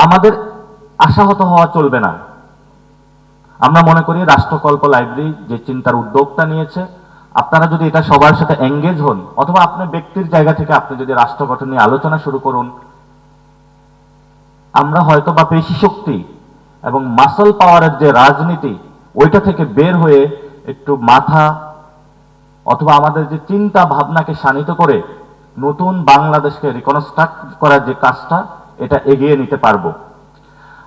আমাদের আশাহত হওয়া চলবে না। আমরা মনে করি রাষ্ট্রকল্প লাইব্রেরি যে চিন্তার উদ্যোগটা নিয়েছে, আপনারা যদি এটা সবার সাথে এঙ্গেজ হন, অথবা আপনার ব্যক্তির জায়গা থেকে আপনি যদি রাষ্ট্র গঠন নিয়ে আলোচনা শুরু করুন, আমরা হয়তো বা পেশি শক্তি এবং মাসল পাওয়ারের যে রাজনীতি, ওইটা থেকে বের হয়ে একটু মাথা অথবা আমাদের যে চিন্তা ভাবনাকে শানিত করে নতুন বাংলাদেশকে রিকনস্ট্রাক্ট করার যে কাজটা, এটা এগিয়ে নিতে পারবো।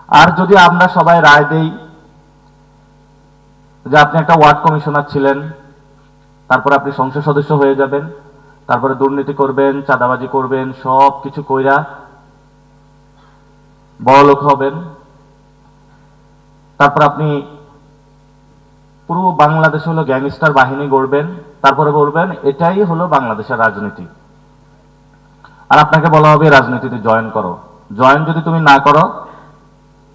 আর যদি আমরা সবাই রায় দেই যে আপনি একটা ওয়ার্ড কমিশনার ছিলেন, তারপর আপনি সংসদ সদস্য হয়ে যাবেন, তারপরে দুর্নীতি করবেন, চাঁদাবাজি করবেন, সব কিছু কইরা বড় লোক হবেন, তারপর আপনি পুরো বাংলাদেশ হলো গ্যাংস্টার বাহিনী গড়বেন, তারপরে বলবেন এটাই হলো বাংলাদেশের রাজনীতি। আর আপনাকে বলা হবে রাজনীতিতে জয়েন করো। জয়েন যদি তুমি না করো,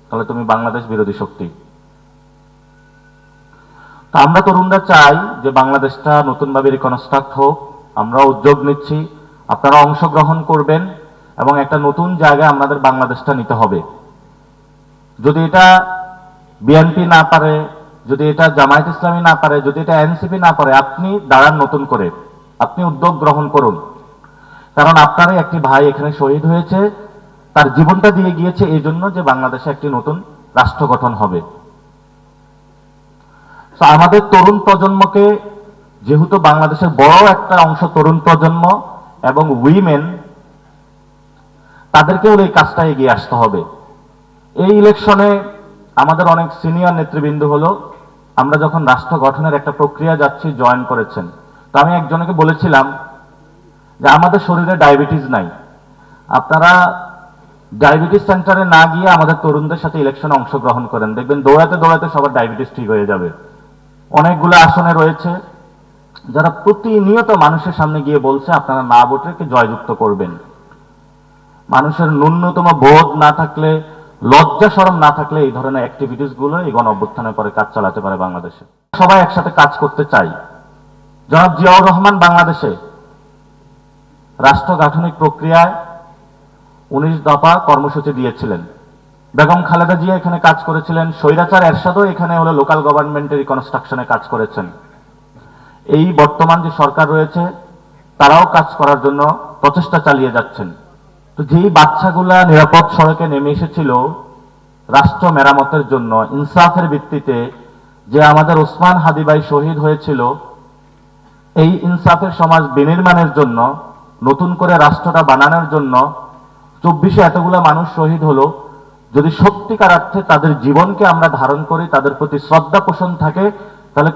তাহলে তুমি বাংলাদেশ বিরোধী শক্তি। তা আমরা তরুণরা চাই যে বাংলাদেশটা নতুনভাবে রিকনস্ট্রাক্ট হোক। আমরা উদ্যোগ নিচ্ছি, আপনারা অংশগ্রহণ করবেন এবং একটা নতুন জায়গায় আমাদের বাংলাদেশটা নিতে হবে। যদি এটা বিএনপি না পারে, যদি এটা জামায়াত ইসলামী না পারে, যদি এটা এনসিপি না পারে, আপনি দাঁড়ান নতুন করে, আপনি উদ্যোগ গ্রহণ করুন। কারণ আপনারই একটি ভাই এখানে শহীদ হয়েছে, তার জীবনটা দিয়ে গিয়েছে এই জন্য যে বাংলাদেশে একটি নতুন রাষ্ট্র গঠন হবে। আমাদের তরুণ প্রজন্মকে, যেহেতু বাংলাদেশের বড় একটা অংশ তরুণ প্রজন্ম এবং উইমেন, তাদেরকেও এই কাজটা এগিয়ে আসতে হবে। এই ইলেকশনে আমাদের অনেক সিনিয়র নেতৃবৃন্দ হলো, আমরা যখন রাষ্ট্র গঠনের একটা প্রক্রিয়া যাচ্ছি, জয়েন করেছেন। তো আমি একজনকে বলেছিলাম যে আমাদের শরীরে ডায়াবেটিস নাই, আপনারা ডায়াবেটিস সেন্টারে না গিয়ে আমাদের তরুণদের সাথে ইলেকশনে অংশগ্রহণ করেন, দেখবেন দৌড়াতে দৌড়াতে সবার ডায়াবেটিস ঠিক হয়ে যাবে। অনেকগুলো আসনে রয়েছে যারা প্রতিনিয়ত মানুষের সামনে গিয়ে বলছে আপনারা না ভোটকে জয়যুক্ত করবেন। মানুষের ন্যূনতম বোধ না থাকলে, লজ্জা শরম না থাকলে এই ধরনের অ্যাক্টিভিটিস গুলো এই গণ অভ্যুত্থানের পরে কাজ চালাতে পারে বাংলাদেশে। সবাই একসাথে কাজ করতে চাই। জনাব জিয়াউর রহমান বাংলাদেশে রাষ্ট্র গাঠনিক প্রক্রিয়ায় 19 দফা কর্মসূচি দিয়েছিলেন। বেগম খালেদা জিয়া এখানে কাজ করেছিলেন। স্বৈরাচার এরশাদও এখানে হলো লোকাল গভর্নমেন্টের রিকনস্ট্রাকশনে কাজ করেছেন। এই বর্তমান যে সরকার রয়েছে, তারাও কাজ করার জন্য প্রচেষ্টা চালিয়ে যাচ্ছেন। তো যেই বাচ্চাগুলা নিরাপদ সড়কে নেমে এসেছিল রাষ্ট্র মেরামতের জন্য, ইনসাফের ভিত্তিতে, যে আমাদের ওসমান হাদি ভাই শহীদ হয়েছিল, এই ইনসাফের সমাজ বিনির্মাণের জন্য, নতুন করে রাষ্ট্রটা বানানোর জন্য 24-এ এতগুলা মানুষ শহীদ হলো। যদি সত্যিকার অর্থে তাদের জীবনকে আমরা ধারণ করি, তাদের প্রতি শ্রদ্ধা পোষণ থাকে, তাহলে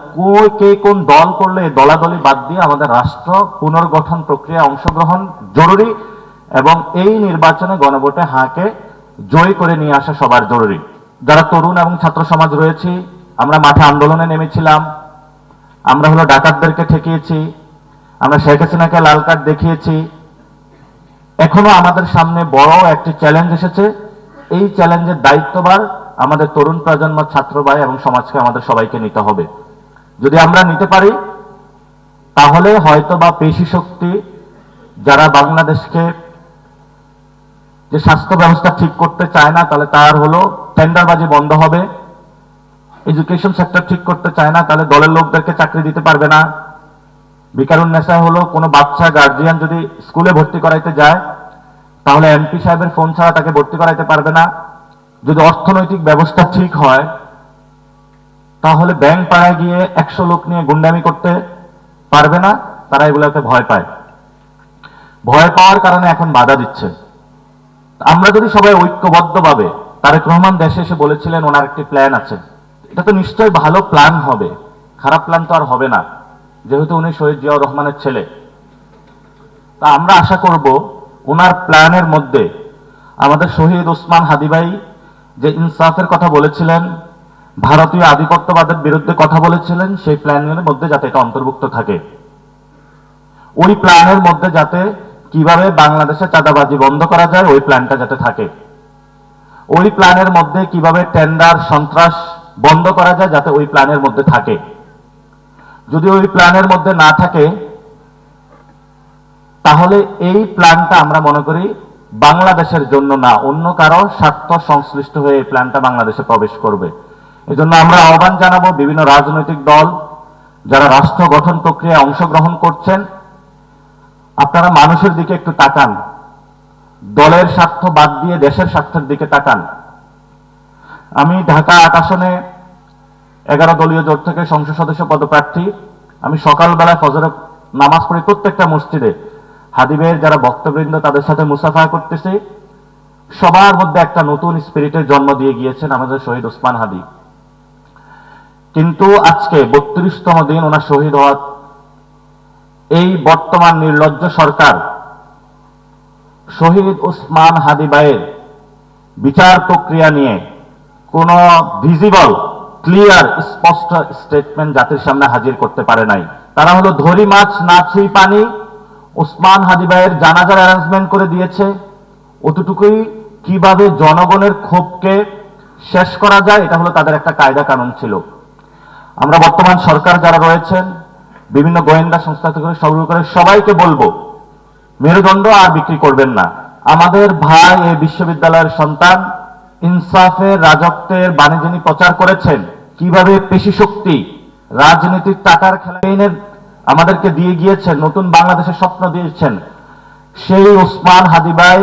কে কোন দল করলে এই দলাদলি বাদ দিয়ে আমাদের রাষ্ট্র পুনর্গঠন প্রক্রিয়ায় অংশগ্রহণ জরুরি এবং এই নির্বাচনে গণভোটে হাঁকে জয় করে নিয়ে আসা সবার জরুরি। যারা তরুণ এবং ছাত্র সমাজ রয়েছে, আমরা মাঠে আন্দোলনে নেমেছিলাম, আমরা হলো ডাকাতদেরকে ঠেকিয়েছি, আমরা শেখ হাসিনাকে লাল কার্ড দেখিয়েছি। এখনো আমাদের সামনে বড় একটি চ্যালেঞ্জ এসেছে। এই চ্যালেঞ্জের দায়িত্বভার আমাদের তরুণ প্রজন্ম, ছাত্র ভাই এবং সমাজকে আমাদের সবাইকে নিতে হবে। যদি আমরা নিতে পারি, তাহলে হয়তো বা পেশি শক্তি যারা বাংলাদেশকে যে স্বাস্থ্য ব্যবস্থা ঠিক করতে চায় না, তাহলে তার হলো টেন্ডারবাজি বন্ধ হবে। এডুকেশন সেক্টর ঠিক করতে চায় না, তাহলে দলের লোকদেরকে চাকরি দিতে পারবে না। বেকারুন্নেসা হলো কোনো বাচ্চা গার্জিয়ান যদি স্কুলে ভর্তি করাইতে যায়, তাহলে এমপি সাহেবের ফোন ছাড়া তাকে ভর্তি করাইতে পারবে না। যদি অর্থনৈতিক ব্যবস্থা ঠিক হয়, তাহলে ব্যাংক পাড়ায় গিয়ে 100 লোক নিয়ে গুন্ডামি করতে পারবে না। তারা এগুলোকে ভয় পায়, ভয় পাওয়ার কারণে এখন বাধা দিচ্ছে। আমরা যদি সবাই ঐক্যবদ্ধভাবে, তারেক রহমান দেশে এসে বলেছিলেন ওনার একটি প্ল্যান আছে, এটা তো নিশ্চয়ই ভালো প্ল্যান হবে, খারাপ প্ল্যান তো আর হবে না, যেহেতু উনি শহীদ জিয়াউর রহমানের ছেলে। তা আমরা আশা করব ওনার প্ল্যানের মধ্যে আমাদের শহীদ ওসমান হাদি ভাই যে ইনসাফের কথা বলেছিলেন, ভারতীয় আধিপত্যবাদের বিরুদ্ধে কথা বলেছিলেন, সেই প্ল্যানের মধ্যে যাতে এটা অন্তর্ভুক্ত থাকে। ওই প্ল্যানের মধ্যে যাতে কিভাবে বাংলাদেশে চাঁদাবাজি বন্ধ করা যায়, ওই প্ল্যানটা যাতে থাকে। ওই প্ল্যানের মধ্যে কিভাবে টেন্ডার সন্ত্রাস বন্ধ করা যায়, যাতে ওই প্ল্যানের মধ্যে থাকে। যদি ওই প্ল্যানের মধ্যে না থাকে, তাহলে এই প্ল্যানটা আমরা মনে করি বাংলাদেশের জন্য না, অন্য কারো স্বার্থ সংশ্লিষ্ট হয়ে এই প্ল্যানটা বাংলাদেশে প্রবেশ করবে। এজন্য আমরা আহ্বান জানাবো বিভিন্ন রাজনৈতিক দল যারা রাষ্ট্র গঠন প্রক্রিয়ায় অংশগ্রহণ করছেন, আপনারা মানুষের দিকে একটু তাকান, দলের স্বার্থ বাদ দিয়ে দেশের স্বার্থের দিকে তাকান। আমি ঢাকা ৮ আসনে 11 দলীয় জোট থেকে সংসদ সদস্য পদপ্রার্থী। আমি সকালবেলায় ফজরের নামাজ পড়ি প্রত্যেকটা মসজিদে, হাদিবের যারা ভক্তবৃন্দ তাদের সাথে মুসাফা করতেছি। সবার মধ্যে একটা নতুন স্পিরিটের জন্ম দিয়ে গিয়েছেন আমাদের শহীদ ওসমান হাদি। কিন্তু আজকে 32তম দিন ওনার শহীদ হওয়ার এই বর্তমান নির্লজ্জ সরকার শহীদ ওসমান হাদি ভাইয়ের বিচার প্রক্রিয়া নিয়ে কোন ভিজিবল ক্লিয়ার স্পষ্ট স্টেটমেন্ট জাতির সামনে হাজির করতে পারে নাই। তারা হলো ধরি মাছ না ছুঁই পানি, ওসমান হাদি ভাইয়ের জানাজার অ্যারেঞ্জমেন্ট করে দিয়েছে। অতটুকুই কিভাবে জনগণের ক্ষোভকে শেষ করা যায় এটা হলো তাদের একটা কায়দা কানুন ছিল। আমরা বর্তমান সরকার যারা রয়েছেন, বিভিন্ন গোয়েন্দা সংস্থা থেকে শুরু করে সবাইকে বলবো, মেরুদণ্ড আর বিক্রি করবেন না। আমাদের ভাই এই বিশ্ববিদ্যালয়ের সন্তান ইনসাফের রাজত্বের বাণী যিনি প্রচার করেছেন, কিভাবে পেশি শক্তি রাজনীতির টাকার খেলাইনের আমাদেরকে দিয়ে গিয়েছেন, নতুন বাংলাদেশের স্বপ্ন দিয়েছেন, সেই ওসমান হাদি ভাই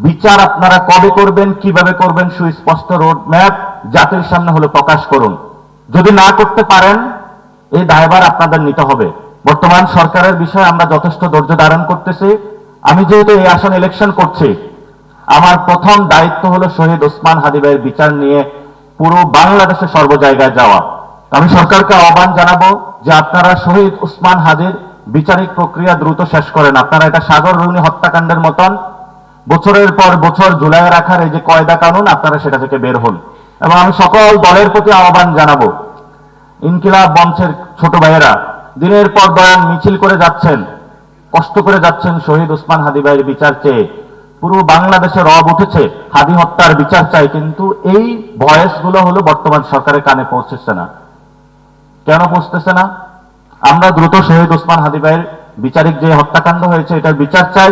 বিচার আপনারা কবে করবেন, কিভাবে করবেন, সুস্পষ্ট রোড ম্যাপ জাতির সামনে হলো প্রকাশ করুন। যদি না করতে পারেন এই দায়ভার আপনাদের নিতে হবে। বর্তমান সরকারের বিষয়ে আমরা যথেষ্ট ধৈর্য ধারণ করতেছি। আমি যেহেতু এই আসন ইলেকশন করছি, আমার প্রথম দায়িত্ব হলো শহীদ ওসমান হাদি ভাইয়ের বিচার নিয়ে পুরো বাংলাদেশে সর্ব জায়গায় যাওয়া। আমি সরকারকে আহ্বান জানাবো যে আপনারা শহীদ ওসমান হাদির বিচারিক প্রক্রিয়া দ্রুত শেষ করেন। আপনারা এটা সাগর রুনি হত্যাকাণ্ডের মতন বছরের পর বছর ঝুলায় রাখার এই যে কয়দা কানুন, আপনারা সেটা থেকে বের হন। এবং আমি সকল দলের প্রতি আহ্বান জানাবো, ইনকিলাব মঞ্চের ছোট ভাইয়েরা দিনের পর বয়ান মিছিল করে যাচ্ছেন, কষ্ট করে যাচ্ছেন শহীদ ওসমান হাদি ভাইয়ের বিচার চেয়ে। পুরো বাংলাদেশে রব উঠেছে হাদি হত্যার বিচার চাই, কিন্তু এই ভয়েস গুলো হলো বর্তমান সরকারের কানে পৌঁছতেছে না। কেন পৌঁছতেছে না? আমরা দ্রুত শহীদ ওসমান হাদি ভাইয়ের বিচারিক যে হত্যাকাণ্ড হয়েছে এটার বিচার চাই,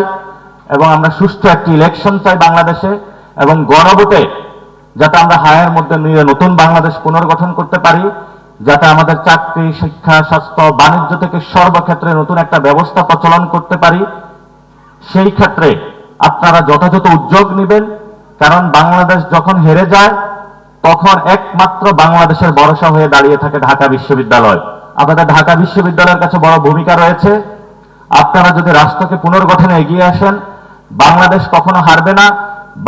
এবং আমরা সুষ্ঠু একটি ইলেকশন চাই বাংলাদেশে, এবং গণভোটে যাতে আমরা হায়ের মধ্যে নিয়ে নতুন বাংলাদেশ পুনর্গঠন করতে পারি, যাতে আমাদের চাকরি, শিক্ষা, স্বাস্থ্য, বাণিজ্য থেকে সর্বক্ষেত্রে নতুন একটা ব্যবস্থা প্রচলন করতে পারি। সেই ক্ষেত্রে আপনারা যথাযথ উদ্যোগ নেবেন, কারণ বাংলাদেশ যখন হেরে যায় তখন একমাত্র বাংলাদেশের ভরসা হয়ে দাঁড়িয়ে থাকে ঢাকা বিশ্ববিদ্যালয়। আপনাদের ঢাকা বিশ্ববিদ্যালয়ের কাছে বড় ভূমিকা রয়েছে। আপনারা যদি রাষ্ট্রকে পুনর্গঠনে এগিয়ে আসেন, বাংলাদেশ কখনো হারবে না,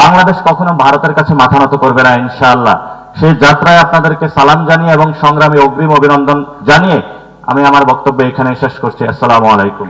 বাংলাদেশ কখনো ভারতের কাছে মাথা নত করবে না ইনশাআল্লাহ। সেই যাত্রায় আপনাদেরকে সালাম জানিয়ে এবং সংগ্রামী অগ্রিম অভিনন্দন জানিয়ে আমি আমার বক্তব্য এখানে শেষ করছি। আসসালামু আলাইকুম।